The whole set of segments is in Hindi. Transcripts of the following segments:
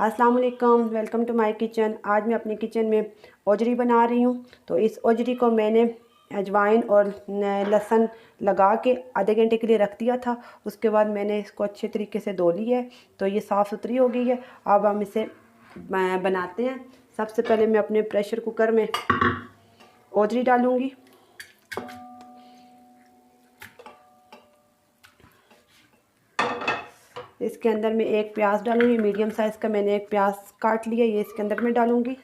अस्सलाम वालेकुम, वेलकम टू माय किचन। आज मैं अपने किचन में ओजरी बना रही हूँ। तो इस ओजरी को मैंने अजवाइन और लहसुन लगा के आधे घंटे के लिए रख दिया था। उसके बाद मैंने इसको अच्छे तरीके से धो ली है, तो ये साफ़ सुथरी हो गई है। अब हम इसे बनाते हैं। सबसे पहले मैं अपने प्रेशर कुकर में ओजरी डालूँगी। इसके अंदर मैं एक प्याज डालूँगी, मीडियम साइज़ का मैंने एक प्याज काट लिया, ये इसके अंदर मैं डालूँगी।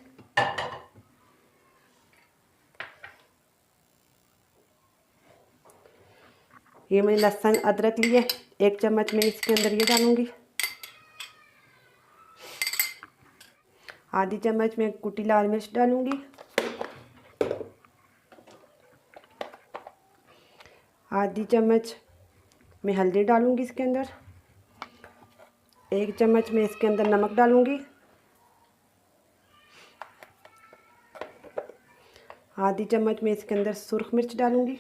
ये मैंने लहसुन अदरक लिए, एक चम्मच में इसके अंदर ये डालूँगी। आधी चम्मच में कुटी लाल मिर्च डालूँगी। आधी चम्मच में हल्दी डालूँगी इसके अंदर। एक चम्मच में इसके अंदर नमक डालूँगी। आधी चम्मच में इसके अंदर सुर्ख मिर्च डालूँगी।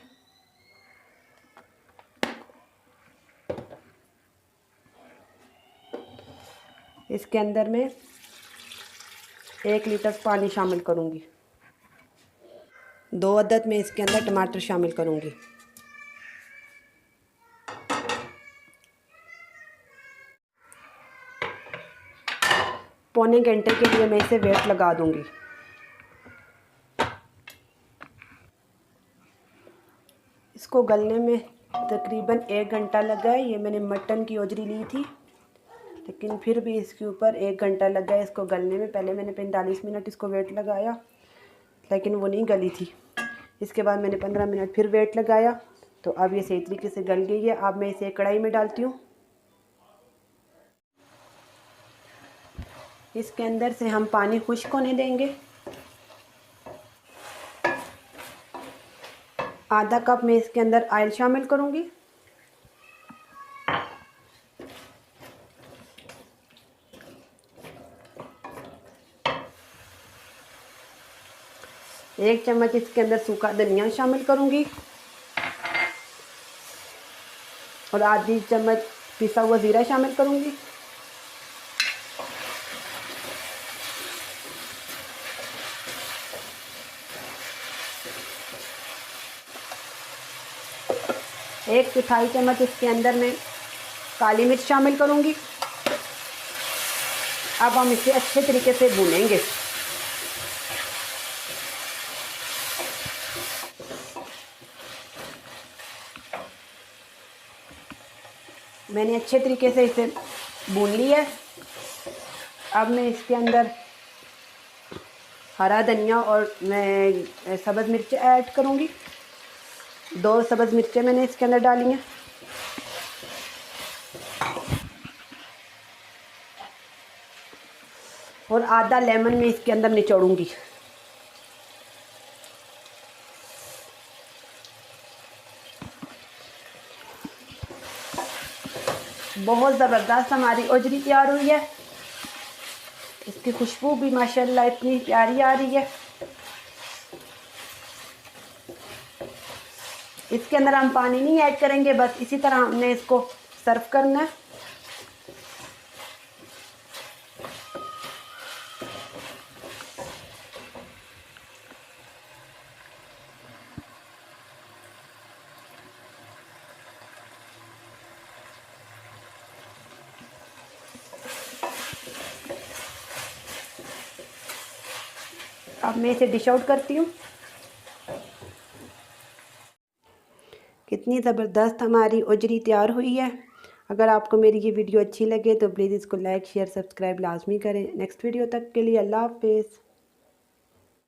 इसके अंदर मैं 1 लीटर पानी शामिल करूँगी। 2 अदद में इसके अंदर टमाटर शामिल करूँगी। पौने घंटे के लिए मैं इसे वेट लगा दूँगी। इसको गलने में तकरीबन 1 घंटा लगा है। ये मैंने मटन की ओजरी ली थी, लेकिन फिर भी इसके ऊपर 1 घंटा लगा है इसको गलने में। पहले मैंने 45 मिनट इसको वेट लगाया, लेकिन वो नहीं गली थी। इसके बाद मैंने 15 मिनट फिर वेट लगाया, तो अब ये सही तरीके से गल गई है। अब मैं इसे कढ़ाई में डालती हूँ। इसके अंदर से हम पानी खुश्क होने देंगे। आधा कप मैं इसके अंदर ऑयल शामिल करूँगी। एक चम्मच इसके अंदर सूखा धनिया शामिल करूँगी और आधी चम्मच पिसा हुआ ज़ीरा शामिल करूँगी। एक चौथाई चम्मच इसके अंदर मैं काली मिर्च शामिल करूँगी। अब हम इसे अच्छे तरीके से भूनेंगे। मैंने अच्छे तरीके से इसे भून लिया है। अब मैं इसके अंदर हरा धनिया और मैं सब्ज़ मिर्च ऐड करूँगी। 2 सब्ज़ मिर्चें मैंने इसके अंदर डाली हैं। और आधा लेमन में इसके अंदर निचोड़ूंगी। बहुत ज़बरदस्त हमारी ओजरी तैयार हुई है। इसकी खुशबू भी माशाल्लाह इतनी प्यारी आ रही है। इसके अंदर हम पानी नहीं ऐड करेंगे, बस इसी तरह हमने इसको सर्व करना है। अब मैं इसे डिश आउट करती हूँ। कितनी ज़बरदस्त हमारी ओजरी तैयार हुई है। अगर आपको मेरी ये वीडियो अच्छी लगे तो प्लीज़ इसको लाइक शेयर सब्सक्राइब लाजमी करें। नेक्स्ट वीडियो तक के लिए अल्लाह हाफ़िज़।